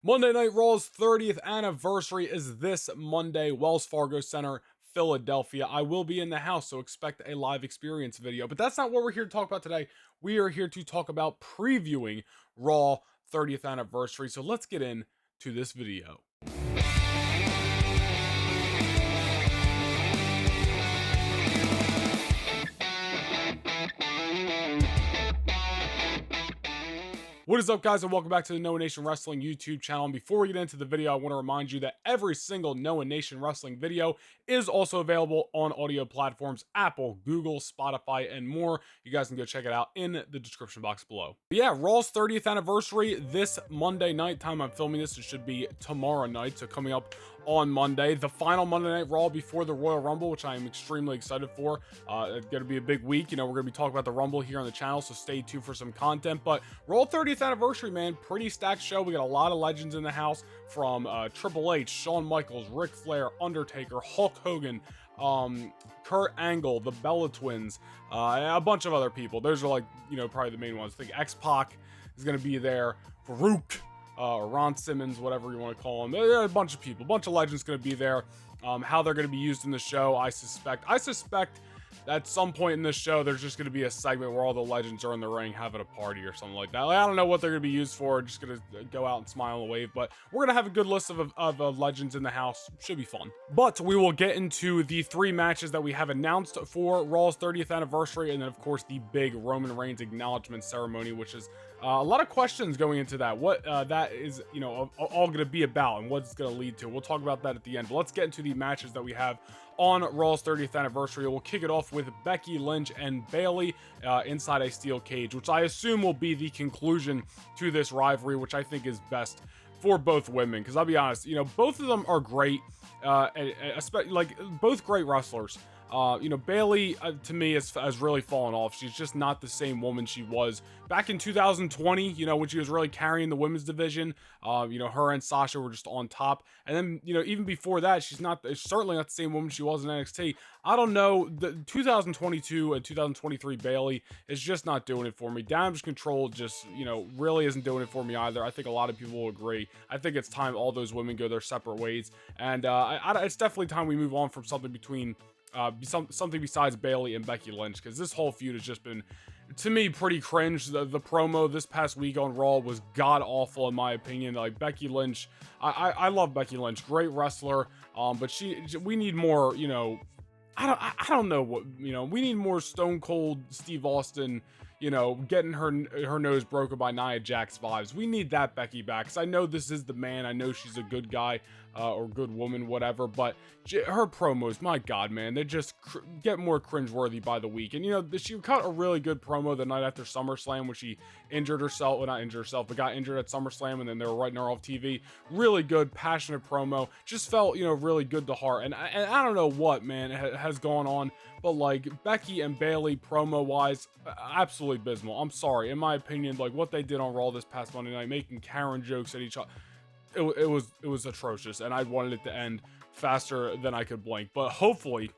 Monday Night Raw's 30th anniversary is this Monday, Wells Fargo Center, Philadelphia. I will be in the house, so expect a live experience video. But that's not what we're here to talk about today. We are here to talk about previewing Raw 30th anniversary. So let's get into this video. What is up, guys, and welcome back to the Noah Nation Wrestling YouTube channel. And before we get into the video, I want to remind you that every single Noah Nation Wrestling video is also available on audio platforms, Apple, Google, Spotify, and more. You guys can go check it out in the description box below. But yeah, Raw's 30th anniversary this Monday night. Time I'm filming this, it should be tomorrow night, so coming up on Monday, the final Monday Night Raw before the Royal Rumble, which I am extremely excited for. It's going to be a big week. You know, we're going to be talking about the Rumble here on the channel, so stay tuned for some content. But Raw 30th anniversary, man, pretty stacked show. We got a lot of legends in the house, from Triple H, Shawn Michaels, Ric Flair, Undertaker, Hulk Hogan, Kurt Angle, the Bella Twins, a bunch of other people. Those are, like, you know, probably the main ones. I think X-Pac is going to be there, Farouk, or Ron Simmons, whatever you want to call him. There are a bunch of people, a bunch of legends going to be there. How they're going to be used in the show, I suspect at some point in this show, there's just going to be a segment where all the legends are in the ring having a party or something like that. Like, I don't know what they're going to be used for. Just going to go out and smile and wave. But we're going to have a good list of legends in the house. Should be fun. But we will get into the 3 matches that we have announced for Raw's 30th anniversary. And then, of course, the big Roman Reigns acknowledgement ceremony, which is a lot of questions going into that. What that is, you know, all going to be about and what it's going to lead to. We'll talk about that at the end. But let's get into the matches that we have on Raw's 30th anniversary. We'll kick it off with Becky Lynch and Bayley inside a steel cage, which I assume will be the conclusion to this rivalry, which I think is best for both women. Because I'll be honest, you know, both of them are great, especially, like, both great wrestlers. You know, Bayley, to me, has really fallen off. She's just not the same woman she was back in 2020, you know, when she was really carrying the women's division. You know, her and Sasha were just on top. And then, you know, even before that, she's certainly not the same woman she was in NXT. I don't know, the 2022 and 2023 Bayley is just not doing it for me. Damage Control just, you know, really isn't doing it for me either. I think a lot of people will agree. I think it's time all those women go their separate ways. And it's definitely time we move on from something between something besides Bayley and Becky Lynch, because this whole feud has just been, to me, pretty cringe. The promo this past week on Raw was god awful in my opinion. Like, Becky Lynch, I love Becky Lynch, great wrestler, but we need more, you know, I don't know what, you know, we need more Stone Cold Steve Austin, you know, getting her nose broken by Nia Jax vibes. We need that Becky back, because I know this is the man. I know she's a good guy or good woman, whatever, but her promos, my God, man, they just get more cringeworthy by the week. And, you know, she cut a really good promo the night after SummerSlam when she injured herself. Well, not injured herself, but got injured at SummerSlam, and then they were writing her off TV. Really good, passionate promo. Just felt, you know, really good to heart. And I don't know what, man, has gone on, but, like, Becky and Bayley promo-wise, absolutely abysmal. I'm sorry. In my opinion, like, what they did on Raw this past Monday night, making Karen jokes at each other, it was atrocious, and I wanted it to end faster than I could blink. But hopefully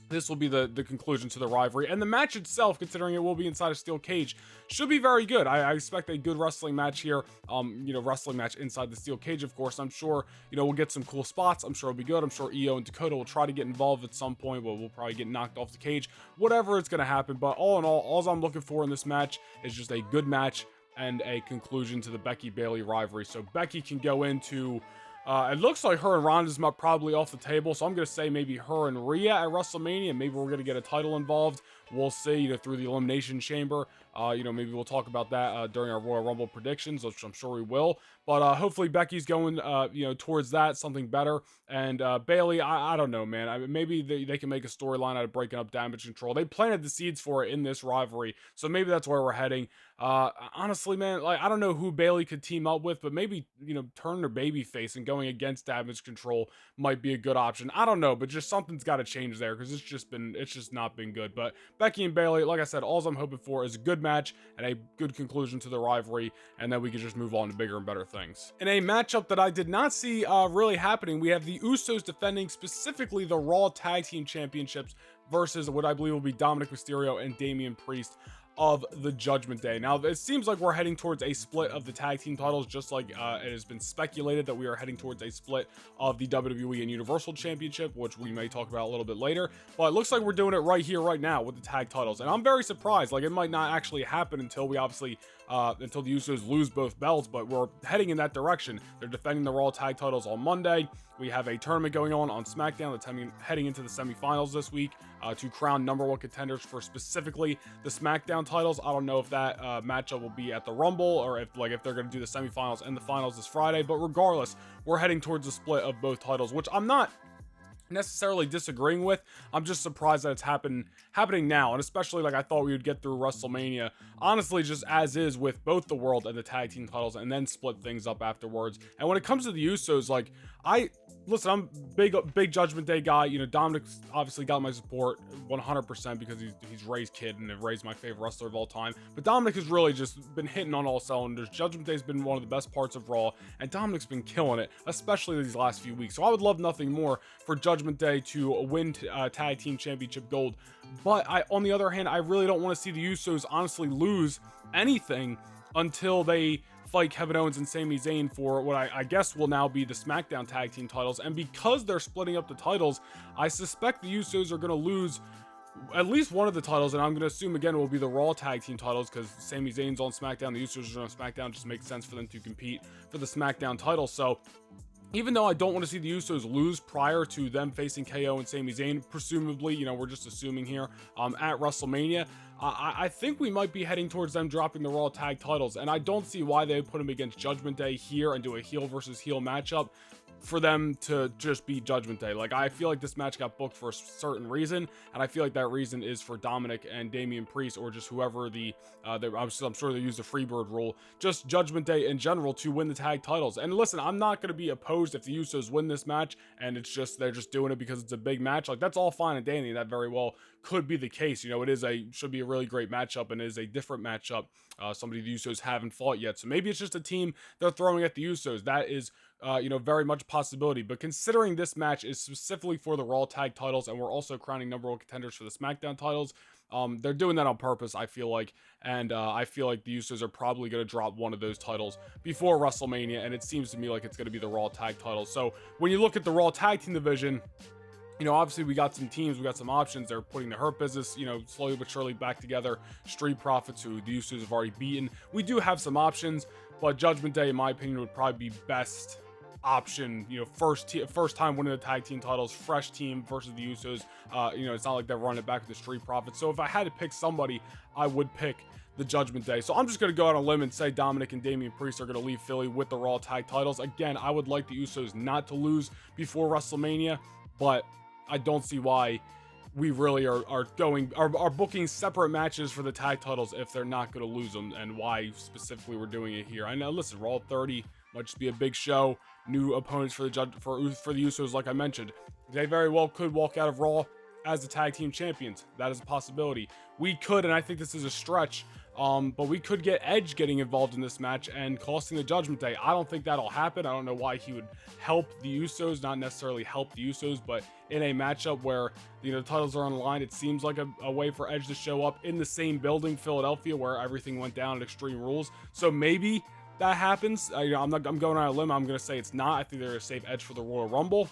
this will be the conclusion to the rivalry, and the match itself, considering it will be inside a steel cage, should be very good. I expect a good wrestling match here. You know, wrestling match inside the steel cage, of course. I'm sure, you know, we'll get some cool spots. I'm sure it'll be good. I'm sure Io and Dakota will try to get involved at some point, but we'll probably get knocked off the cage. Whatever, it's gonna happen. But all in all I'm looking for in this match is just a good match and a conclusion to the Becky Bayley rivalry. So Becky can go into, it looks like her and Ronda's probably off the table, so I'm going to say maybe her and Rhea at WrestleMania. Maybe we're going to get a title involved. We'll see, you know, through the Elimination Chamber. You know, maybe we'll talk about that during our Royal Rumble predictions, which I'm sure we will. But hopefully Becky's going, you know, towards that, something better. And Bayley, I don't know, man. Maybe they can make a storyline out of breaking up Damage Control. They planted the seeds for it in this rivalry, so maybe that's where we're heading. Honestly, man, like, I don't know who Bayley could team up with, but maybe, you know, turn their baby face and going against Damage Control might be a good option. I don't know, but just something's got to change there, because it's just not been good. But Becky and Bayley, like I said, all I'm hoping for is a good match and a good conclusion to the rivalry, and then we can just move on to bigger and better things. In a matchup that I did not see really happening, we have the Usos defending specifically the Raw Tag Team Championships versus what I believe will be Dominic Mysterio and Damian Priest. of the Judgment Day. Now, it seems like we're heading towards a split of the tag team titles, just like it has been speculated that we are heading towards a split of the WWE and Universal Championship, which we may talk about a little bit later. But it looks like we're doing it right here, right now with the tag titles. And I'm very surprised. Like, it might not actually happen until we obviously, until the Usos lose both belts, but we're heading in that direction. They're defending the Raw tag titles on Monday. We have a tournament going on SmackDown that's heading into the semifinals this week to crown #1 contenders for specifically the SmackDown titles. I don't know if that matchup will be at the Rumble or if they're going to do the semifinals and the finals this Friday. But regardless, we're heading towards the split of both titles, which I'm not necessarily disagreeing with. I'm just surprised that it's happening now, and especially like I thought we would get through WrestleMania, honestly, just as is with both the world and the tag team titles, and then split things up afterwards. And when it comes to the Usos, like, I'm big Judgment Day guy. You know, Dominic's obviously got my support 100% because he's Ray's kid and Ray's my favorite wrestler of all time. But Dominic has really just been hitting on all cylinders. Judgment Day's been one of the best parts of Raw, and Dominic's been killing it, especially these last few weeks. So I would love nothing more for Judgment Day to win tag team championship gold. But on the other hand, I really don't want to see the Usos honestly lose anything until they fight Kevin Owens and Sami Zayn for what I guess will now be the SmackDown tag team titles. And because they're splitting up the titles, I suspect the Usos are going to lose at least one of the titles, and I'm going to assume again it will be the Raw tag team titles because Sami Zayn's on SmackDown, the Usos are on SmackDown. It just makes sense for them to compete for the SmackDown title. So even though I don't want to see the Usos lose prior to them facing KO and Sami Zayn, presumably, you know, we're just assuming here, at WrestleMania, I think we might be heading towards them dropping the Raw tag titles, and I don't see why they would put them against Judgment Day here and do a heel versus heel matchup for them to just beat Judgment Day. Like, I feel like this match got booked for a certain reason, and I feel like that reason is for Dominic and Damian Priest, or just whoever I'm sure they use the Freebird rule, just Judgment Day in general to win the tag titles. And listen, I'm not going to be opposed if the Usos win this match, and they're just doing it because it's a big match. Like, that's all fine and dandy. That very well could be the case. You know, should be a really great matchup, and is a different matchup. Somebody the Usos haven't fought yet. So maybe it's just a team they're throwing at the Usos. That is very much a possibility. But considering this match is specifically for the Raw tag titles, and we're also crowning #1 contenders for the SmackDown titles, they're doing that on purpose, I feel like. And I feel like the Usos are probably going to drop one of those titles before WrestleMania, and it seems to me like it's going to be the Raw tag titles. So when you look at the Raw tag team division, you know, obviously we got some teams, we got some options. They're putting the Hurt Business, you know, slowly but surely back together. Street Profits, who the Usos have already beaten. We do have some options, but Judgment Day, in my opinion, would probably be best option. You know, first time winning the tag team titles, fresh team versus the Usos. You know, it's not like they're running it back with the Street Profits. So if I had to pick somebody, I would pick the Judgment Day. So I'm just going to go out on a limb and say Dominic and Damian Priest are going to leave Philly with the Raw tag titles. Again, I would like the Usos not to lose before WrestleMania, but I don't see why we really are booking separate matches for the tag titles if they're not going to lose them, and why specifically we're doing it here. I know, listen, Raw 30 might just be a big show, new opponents for the Usos, like I mentioned. They very well could walk out of Raw as the tag team champions. That is a possibility. We could, and I think this is a stretch, but we could get Edge getting involved in this match and costing the Judgment Day. I don't think that'll happen. I don't know why he would help the Usos, not necessarily help the Usos, but in a matchup where, you know, the titles are on the line, it seems like a way for Edge to show up in the same building, Philadelphia, where everything went down at Extreme Rules. So maybe that happens. I'm going on a limb. I'm going to say it's not. I think they're going to save Edge for the Royal Rumble,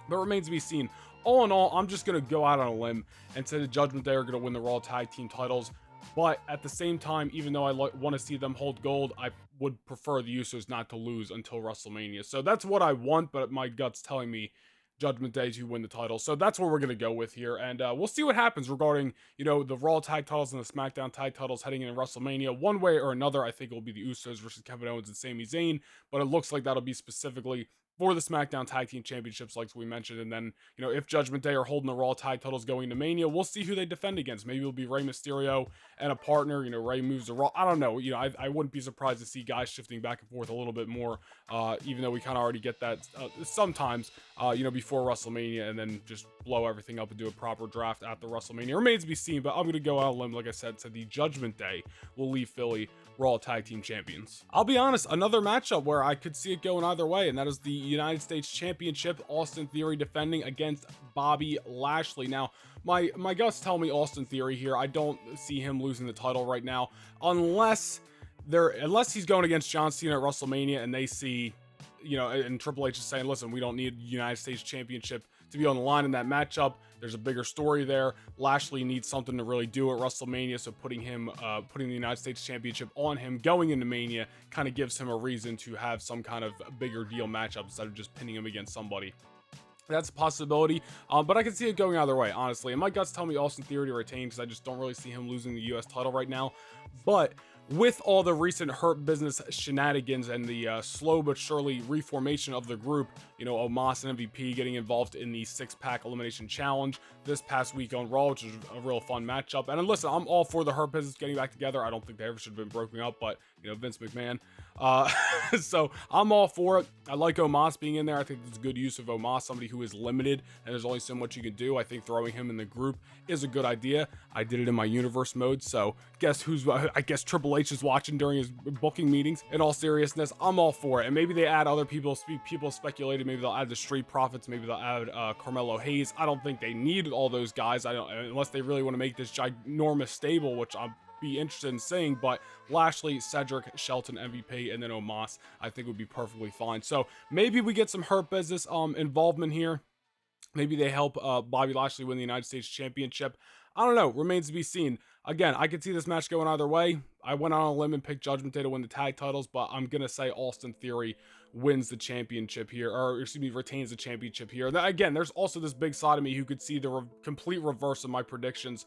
but it remains to be seen. All in all, I'm just going to go out on a limb and say the Judgment Day are going to win the Raw tag team titles. But at the same time, even though I want to see them hold gold, I would prefer the Usos not to lose until WrestleMania. So that's what I want, but my gut's telling me Judgment Day to win the title. So that's what we're going to go with here. And we'll see what happens regarding, you know, the Raw tag titles and the SmackDown tag titles heading into WrestleMania. One way or another, I think it will be the Usos versus Kevin Owens and Sami Zayn. But it looks like that'll be specifically for the SmackDown Tag Team Championships, like we mentioned. And then, you know, if Judgment Day are holding the Raw tag titles going to Mania, we'll see who they defend against. Maybe it'll be Rey Mysterio and a partner. You know, Rey moves the Raw. I don't know. You know, I wouldn't be surprised to see guys shifting back and forth a little bit more, even though we kind of already get that sometimes, you know, before WrestleMania, and then just blow everything up and do a proper draft after WrestleMania. Remains to be seen, but I'm going to go out on a limb, like I said, to the Judgment Day will leave Philly Raw Tag Team Champions. I'll be honest, another matchup where I could see it going either way, and that is the United States Championship. Austin Theory defending against Bobby Lashley. Now, my guts tell me Austin Theory here. I don't see him losing the title right now unless he's going against John Cena at WrestleMania and they see, and Triple H is saying, listen, we don't need United States Championship to be on the line in that matchup. There's a bigger story there. Lashley needs something to really do at WrestleMania, so putting the United States Championship on him going into Mania kind of gives him a reason to have some kind of bigger deal matchup instead of just pinning him against somebody. That's a possibility, but I can see it going either way, honestly. And my guts tell me Austin Theory to retain because I just don't really see him losing the U.S. title right now. But with all the recent Hurt Business shenanigans and the slow but surely reformation of the group, Omos and MVP getting involved in the 6-pack elimination challenge this past week on Raw, which is a real fun matchup. And listen, I'm all for the Hurt Business getting back together. I don't think they ever should have been broken up, but Vince McMahon. So I'm all for it. I like Omos being in there. I think it's a good use of Omos, somebody who is limited and there's only so much you can do. I think throwing him in the group is a good idea. I did it in my universe mode, so I guess Triple H is watching during his booking meetings. In all seriousness, I'm all for it. And maybe they add other people. People speculated maybe they'll add the Street Profits, maybe they'll add Carmelo Hayes. I don't think they need all those guys. Unless they really want to make this ginormous stable, which I'm be interested in seeing, but Lashley, Cedric, Shelton, MVP, and then Omos, I think would be perfectly fine. So maybe we get some Hurt Business involvement here. Maybe they help Bobby Lashley win the United States Championship. I don't know. Remains to be seen. Again, I could see this match going either way. I went on a limb and picked Judgment Day to win the tag titles, but I'm going to say Austin Theory wins the championship here, or excuse me, retains the championship here. Again, there's also this big side of me who could see the complete reverse of my predictions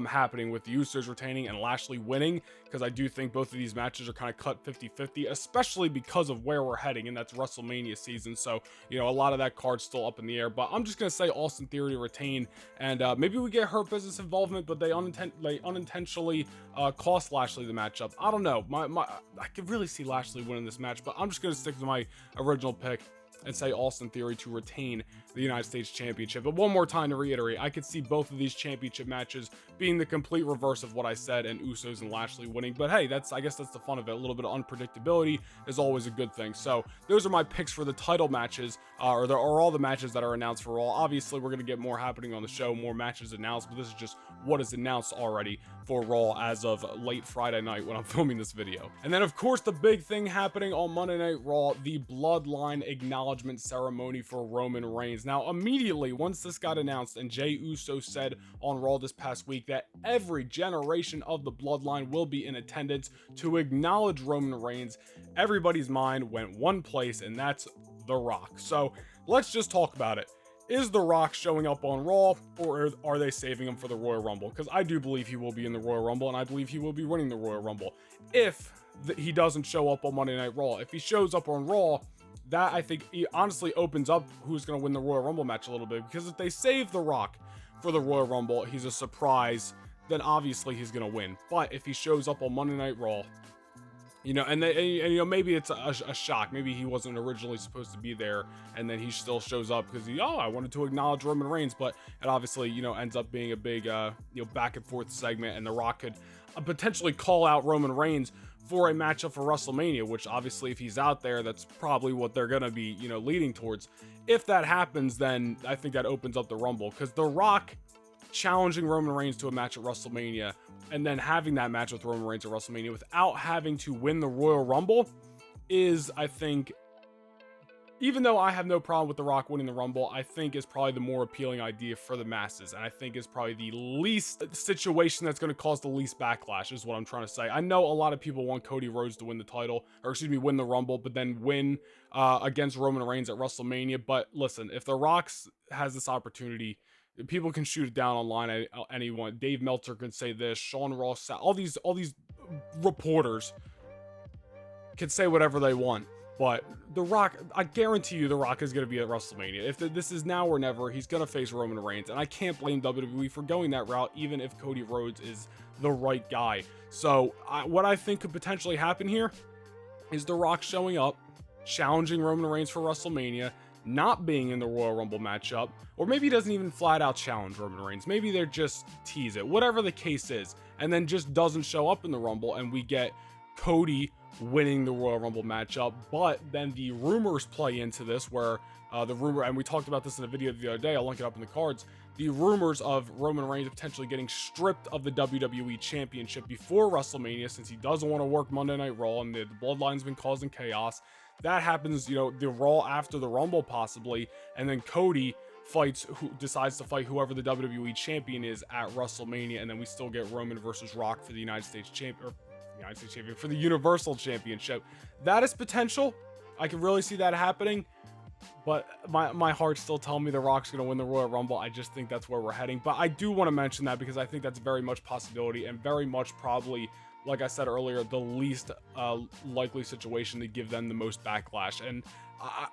happening with the Usos retaining and Lashley winning, because I do think both of these matches are kind of cut 50-50, especially because of where we're heading, and that's WrestleMania season. So, a lot of that card's still up in the air, but I'm just going to say Austin Theory to retain, and maybe we get Hurt Business involvement, but they unintentionally cost Lashley the matchup. I don't know. I could really see Lashley winning this match, but I'm just going to stick to my original pick and say Austin Theory to retain the United States Championship. But one more time to reiterate, I could see both of these championship matches being the complete reverse of what I said, and Usos and Lashley winning. But hey, I guess that's the fun of it. A little bit of unpredictability is always a good thing. So those are my picks for the title matches, or all the matches that are announced for Raw. Obviously, we're going to get more happening on the show, more matches announced, but this is just what is announced already for Raw as of late Friday night when I'm filming this video. And then, of course, the big thing happening on Monday Night Raw, the Bloodline acknowledgement ceremony for Roman Reigns. Now, immediately, once this got announced and Jey Uso said on Raw this past week that every generation of the Bloodline will be in attendance to acknowledge Roman Reigns, everybody's mind went one place, and that's The Rock. So let's just talk about it. Is The Rock showing up on Raw, or are they saving him for the Royal Rumble? Because I do believe he will be in the Royal Rumble, and I believe he will be winning the Royal Rumble. If he doesn't show up on Monday Night Raw, if he shows up on Raw, that I think he honestly opens up who's going to win the Royal Rumble match a little bit. Because if they save The Rock for the Royal Rumble, he's a surprise, then obviously he's going to win. But if he shows up on Monday Night Raw, maybe it's a shock. Maybe he wasn't originally supposed to be there, and then he still shows up because I wanted to acknowledge Roman Reigns, but it obviously, ends up being a big, back and forth segment, and The Rock could potentially call out Roman Reigns for a matchup for WrestleMania, which obviously if he's out there, that's probably what they're going to be, leading towards. If that happens, then I think that opens up the Rumble, because The Rock challenging Roman Reigns to a match at WrestleMania and then having that match with Roman Reigns at WrestleMania without having to win the Royal Rumble is, I think, even though I have no problem with The Rock winning the Rumble, I think is probably the more appealing idea for the masses. And I think is probably the least situation that's going to cause the least backlash is what I'm trying to say. I know a lot of people want Cody Rhodes to win the title, or win the Rumble, but then win against Roman Reigns at WrestleMania. But listen, if The Rock has this opportunity, people can shoot it down online at anyone. Dave Meltzer can say this, Sean Ross, all these reporters can say whatever they want. But The Rock, I guarantee you The Rock is going to be at WrestleMania. If this is now or never, he's going to face Roman Reigns. And I can't blame WWE for going that route, even if Cody Rhodes is the right guy. So what I think could potentially happen here is The Rock showing up, challenging Roman Reigns for WrestleMania, not being in the Royal Rumble matchup, or maybe he doesn't even flat out challenge Roman Reigns. Maybe they're just tease it, whatever the case is, and then just doesn't show up in the Rumble, and we get Cody winning the Royal Rumble matchup. But then the rumors play into this, where the rumor, and we talked about this in a video the other day, I'll link it up in the cards, the rumors of Roman Reigns potentially getting stripped of the WWE Championship before WrestleMania, since he doesn't want to work Monday Night Raw, and the Bloodline's been causing chaos. That happens, you know, the Raw after the Rumble possibly, and then Cody decides to fight whoever the WWE champion is at WrestleMania, and then we still get Roman versus Rock for the United States champion, for the Universal Championship. That is potential. I can really see that happening, but my heart's still telling me The Rock's going to win the Royal Rumble. I just think that's where we're heading, but I do want to mention that because I think that's very much possibility, and very much probably, like I said earlier, the least likely situation to give them the most backlash. And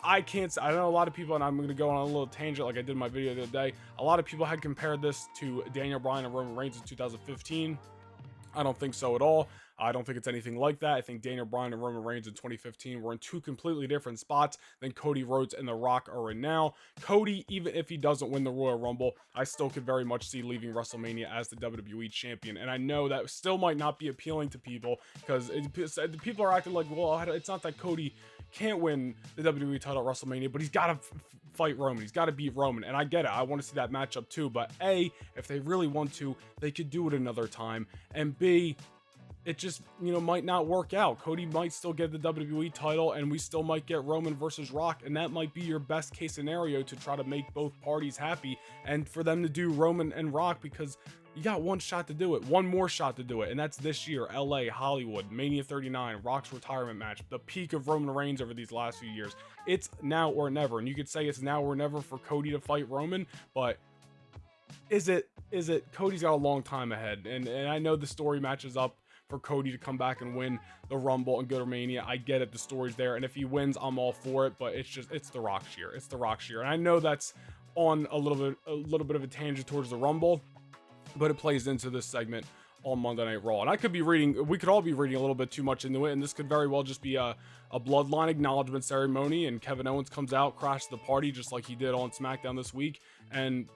I can't, I know a lot of people, and I'm going to go on a little tangent like I did in my video the other day, a lot of people had compared this to Daniel Bryan and Roman Reigns in 2015. I don't think so at all. I don't think it's anything like that. I think Daniel Bryan and Roman Reigns in 2015 were in two completely different spots than Cody Rhodes and The Rock are in now. Cody, even if he doesn't win the Royal Rumble, I still could very much see leaving WrestleMania as the WWE champion. And I know that still might not be appealing to people, because people are acting like, well, it's not that Cody can't win the WWE title at WrestleMania, but he's got to fight Roman. He's got to beat Roman. And I get it. I want to see that matchup too. But A, if they really want to, they could do it another time. And B, it just, you know, might not work out. Cody might still get the WWE title, and we still might get Roman versus Rock, and that might be your best case scenario to try to make both parties happy, and for them to do Roman and Rock, because you got one shot to do it, one more shot to do it, and that's this year. LA, Hollywood, Mania 39, Rock's retirement match, the peak of Roman Reigns over these last few years. It's now or never, and you could say it's now or never for Cody to fight Roman, but is it? Cody's got a long time ahead, and I know the story matches up for Cody to come back and win the Rumble and go to Mania. I get it, the story's there, and if he wins, I'm all for it, but it's The Rock's year. It's The Rock's year. And I know that's on a little bit of a tangent towards the Rumble, but it plays into this segment on Monday Night Raw. And we could all be reading a little bit too much into it, and this could very well just be a Bloodline acknowledgement ceremony, and Kevin Owens comes out, crashes the party just like he did on SmackDown this week, and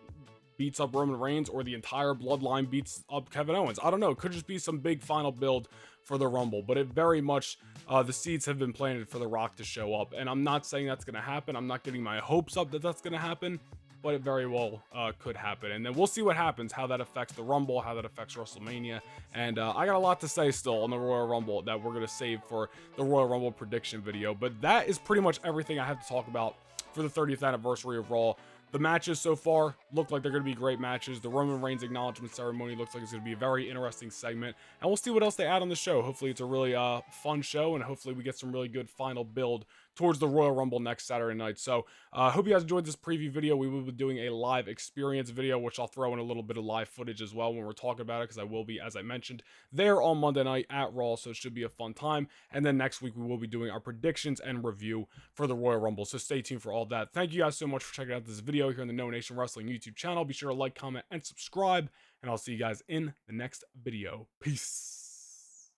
beats up Roman Reigns, or the entire Bloodline beats up Kevin Owens. I don't know. It could just be some big final build for the Rumble, but it very much, the seeds have been planted for The Rock to show up. And I'm not saying that's going to happen. I'm not getting my hopes up that that's going to happen, but it very well could happen. And then we'll see what happens, how that affects the Rumble, how that affects WrestleMania. And I got a lot to say still on the Royal Rumble that we're going to save for the Royal Rumble prediction video. But that is pretty much everything I have to talk about for the 30th anniversary of Raw. The matches so far look like they're going to be great matches. The Roman Reigns acknowledgement ceremony looks like it's going to be a very interesting segment. And we'll see what else they add on the show. Hopefully it's a really fun show, and hopefully we get some really good final build towards the Royal Rumble next Saturday night. So I hope you guys enjoyed this preview video. We will be doing a live experience video, which I'll throw in a little bit of live footage as well when we're talking about it, because I will be, as I mentioned, there on Monday night at Raw, so it should be a fun time. And then next week we will be doing our predictions and review for the Royal Rumble, so stay tuned for all that. Thank you guys so much for checking out this video here on the No Nation Wrestling YouTube channel. Be sure to like, comment, and subscribe, and I'll see you guys in the next video. Peace.